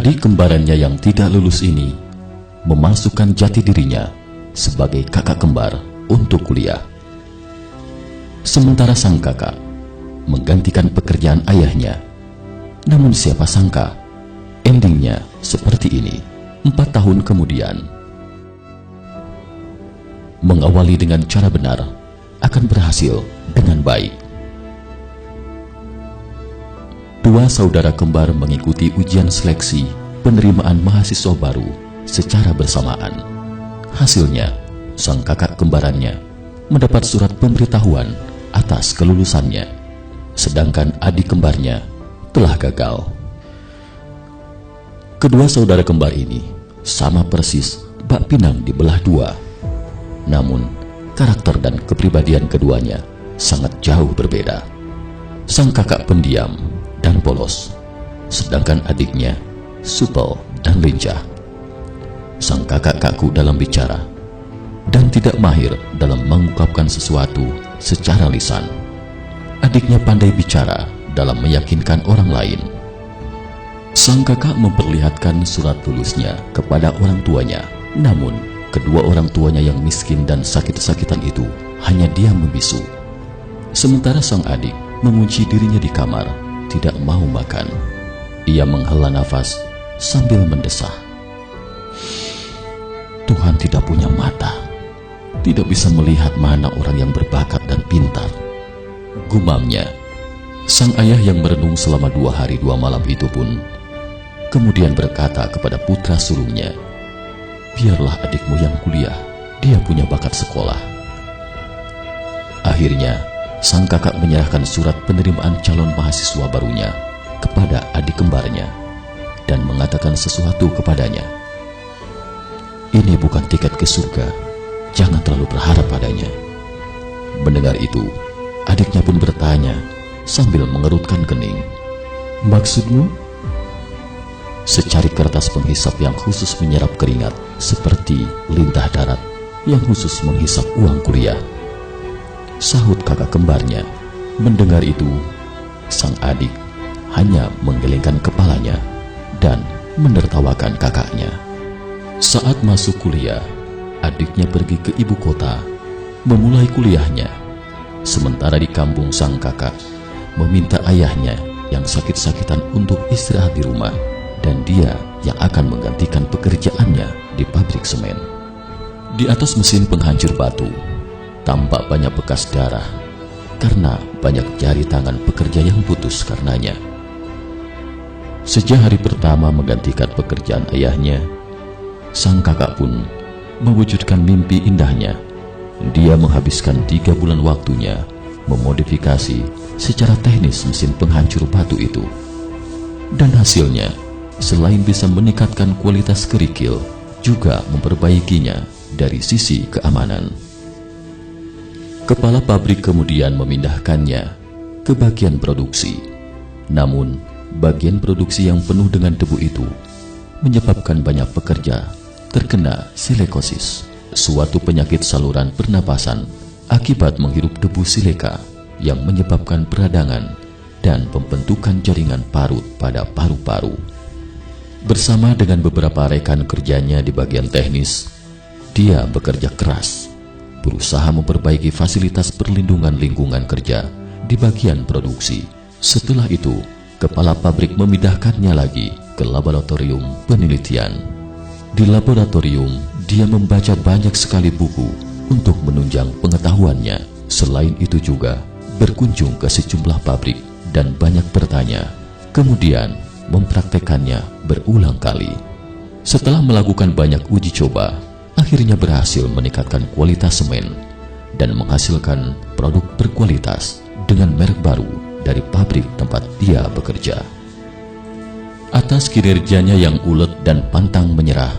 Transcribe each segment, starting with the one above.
Adik kembarannya yang tidak lulus ini memasukkan jati dirinya sebagai kakak kembar untuk kuliah. Sementara sang kakak menggantikan pekerjaan ayahnya. Namun siapa sangka endingnya seperti ini 4 tahun kemudian. Mengawali dengan cara benar akan berhasil dengan baik. Dua saudara kembar mengikuti ujian seleksi penerimaan mahasiswa baru secara bersamaan. Hasilnya, sang kakak kembarannya mendapat surat pemberitahuan atas kelulusannya, sedangkan adik kembarnya telah gagal. Kedua saudara kembar ini sama persis bak pinang dibelah dua. Namun, karakter dan kepribadian keduanya sangat jauh berbeda. Sang kakak pendiam dan polos, sedangkan adiknya supel dan lincah. Sang kakak kaku dalam bicara dan tidak mahir dalam mengungkapkan sesuatu secara lisan. Adiknya pandai bicara dalam meyakinkan orang lain. Sang kakak memperlihatkan surat lulusnya kepada orang tuanya, namun kedua orang tuanya yang miskin dan sakit-sakitan itu hanya diam membisu. Sementara sang adik mengunci dirinya di kamar, tidak mau makan. Ia menghela nafas sambil mendesah. Tuhan tidak punya mata, tidak bisa melihat mana orang yang berbakat dan pintar, gumamnya. Sang ayah yang merenung selama 2 hari 2 malam itu pun kemudian berkata kepada putra sulungnya, "Biarlah adikmu yang kuliah, dia punya bakat sekolah." Akhirnya, sang kakak menyerahkan surat penerimaan calon mahasiswa barunya kepada adik kembarnya dan mengatakan sesuatu kepadanya. "Ini bukan tiket ke surga, jangan terlalu berharap padanya." Mendengar itu, adiknya pun bertanya sambil mengerutkan kening, "Maksudmu?" Secari kertas penghisap yang khusus menyerap keringat seperti lintah darat yang khusus menghisap uang kuliah, sahut kakak kembarnya. Mendengar itu, sang adik hanya menggelengkan kepalanya dan menertawakan kakaknya. Saat masuk kuliah, adiknya pergi ke ibu kota memulai kuliahnya. Sementara di kampung, sang kakak meminta ayahnya yang sakit-sakitan untuk istirahat di rumah, dan dia yang akan menggantikan pekerjaannya di pabrik semen. Di atas mesin penghancur batu tampak banyak bekas darah karena banyak jari tangan pekerja yang putus karenanya. Sejak hari pertama menggantikan pekerjaan ayahnya, sang kakak pun mewujudkan mimpi indahnya. Dia menghabiskan 3 bulan waktunya memodifikasi secara teknis mesin penghancur batu itu. Dan hasilnya, selain bisa meningkatkan kualitas kerikil, juga memperbaikinya dari sisi keamanan. Kepala pabrik kemudian memindahkannya ke bagian produksi. Namun, bagian produksi yang penuh dengan debu itu menyebabkan banyak pekerja terkena silikosis, suatu penyakit saluran pernapasan akibat menghirup debu silika yang menyebabkan peradangan dan pembentukan jaringan parut pada paru-paru. Bersama dengan beberapa rekan kerjanya di bagian teknis, dia bekerja keras, berusaha memperbaiki fasilitas perlindungan lingkungan kerja di bagian produksi. Setelah itu, kepala pabrik memindahkannya lagi ke laboratorium penelitian. Di laboratorium, dia membaca banyak sekali buku untuk menunjang pengetahuannya. Selain itu juga berkunjung ke sejumlah pabrik dan banyak bertanya, kemudian mempraktekannya berulang kali. Setelah melakukan banyak uji coba, akhirnya berhasil meningkatkan kualitas semen dan menghasilkan produk berkualitas dengan merek baru dari pabrik tempat dia bekerja. Atas kinerjanya yang ulet dan pantang menyerah,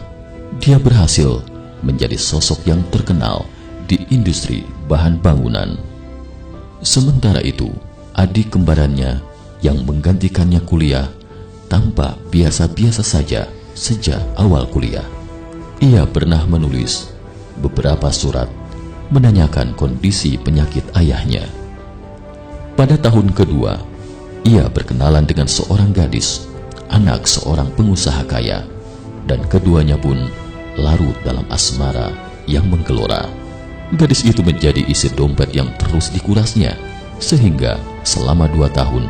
dia berhasil menjadi sosok yang terkenal di industri bahan bangunan. Sementara itu, adik kembarannya yang menggantikannya kuliah tampak biasa-biasa saja sejak awal kuliah. Ia pernah menulis beberapa surat menanyakan kondisi penyakit ayahnya. Pada tahun kedua, ia berkenalan dengan seorang gadis. anak seorang pengusaha kaya, dan keduanya pun larut dalam asmara yang menggelora. Gadis itu menjadi isi dompet yang terus dikurasnya, sehingga selama 2 tahun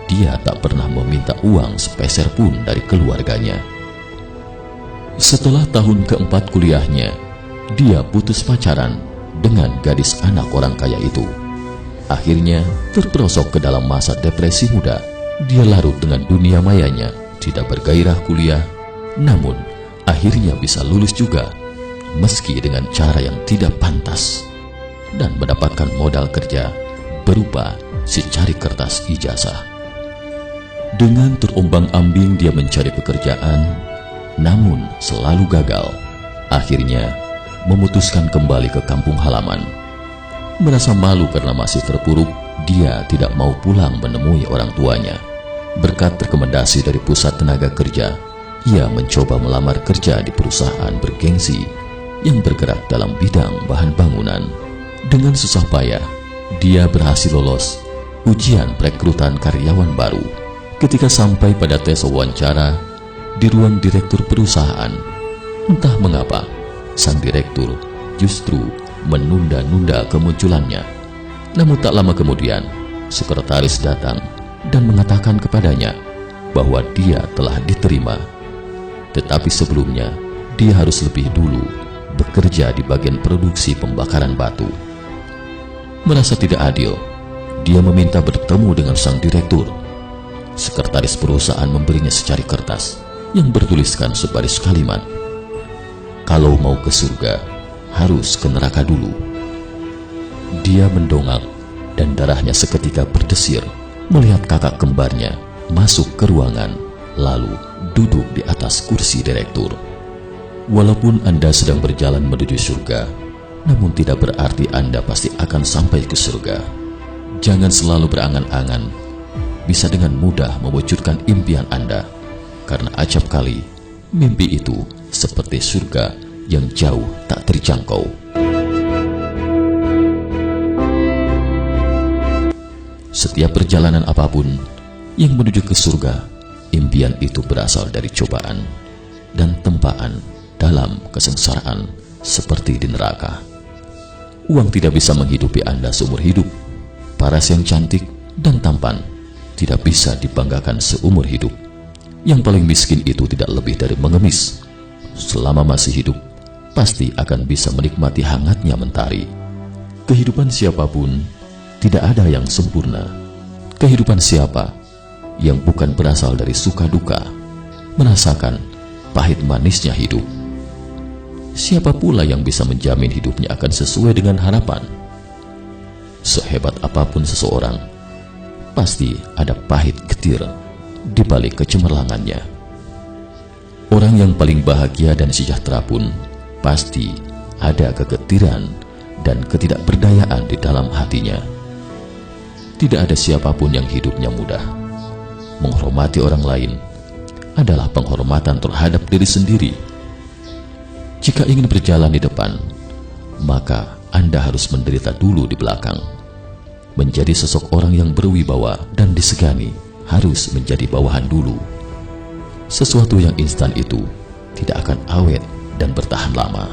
dia tak pernah meminta uang sepeser pun dari keluarganya. Setelah tahun keempat kuliahnya, dia putus pacaran dengan gadis anak orang kaya itu. Akhirnya terperosok ke dalam masa depresi muda. Dia larut dengan dunia mayanya, tidak bergairah kuliah, namun akhirnya bisa lulus juga, meski dengan cara yang tidak pantas, dan mendapatkan modal kerja berupa secari kertas ijazah. Dengan terombang-ambing dia mencari pekerjaan, namun selalu gagal. Akhirnya memutuskan kembali ke kampung halaman. Merasa malu karena masih terpuruk, dia tidak mau pulang menemui orang tuanya. Berkat rekomendasi dari pusat tenaga kerja, ia mencoba melamar kerja di perusahaan bergengsi yang bergerak dalam bidang bahan bangunan. Dengan susah payah, dia berhasil lolos ujian perekrutan karyawan baru. Ketika sampai pada tes wawancara di ruang direktur perusahaan, entah mengapa sang direktur justru menunda-nunda kemunculannya. Namun tak lama kemudian, sekretaris datang dan mengatakan kepadanya bahwa dia telah diterima. Tetapi sebelumnya, dia harus lebih dulu bekerja di bagian produksi pembakaran batu. Merasa tidak adil, dia meminta bertemu dengan sang direktur. Sekretaris perusahaan memberinya secari kertas yang bertuliskan sebaris kalimat, "Kalau mau ke surga, harus ke neraka dulu." Dia mendongak dan darahnya seketika berdesir melihat kakak kembarnya masuk ke ruangan, lalu duduk di atas kursi direktur. Walaupun Anda sedang berjalan menuju surga, namun tidak berarti Anda pasti akan sampai ke surga. Jangan selalu berangan-angan bisa dengan mudah mewujudkan impian Anda, karena acap kali mimpi itu seperti surga yang jauh tak terjangkau. Setiap perjalanan apapun yang menuju ke surga, impian itu berasal dari cobaan dan tempaan dalam kesengsaraan seperti di neraka. Uang tidak bisa menghidupi Anda seumur hidup. Paras yang cantik dan tampan tidak bisa dibanggakan seumur hidup. Yang paling miskin itu tidak lebih dari mengemis. Selama masih hidup, pasti akan bisa menikmati hangatnya mentari. Kehidupan siapapun tidak ada yang sempurna. Kehidupan siapa yang bukan berasal dari suka duka, merasakan pahit manisnya hidup? Siapa pula yang bisa menjamin hidupnya akan sesuai dengan harapan? Sehebat apapun seseorang, pasti ada pahit getir di balik kecemerlangannya. Orang yang paling bahagia dan sejahtera pun pasti ada kegetiran dan ketidakberdayaan di dalam hatinya. Tidak ada siapapun yang hidupnya mudah. Menghormati orang lain adalah penghormatan terhadap diri sendiri. Jika ingin berjalan di depan, maka Anda harus menderita dulu di belakang. Menjadi sosok orang yang berwibawa dan disegani harus menjadi bawahan dulu. Sesuatu yang instan itu tidak akan awet dan bertahan lama.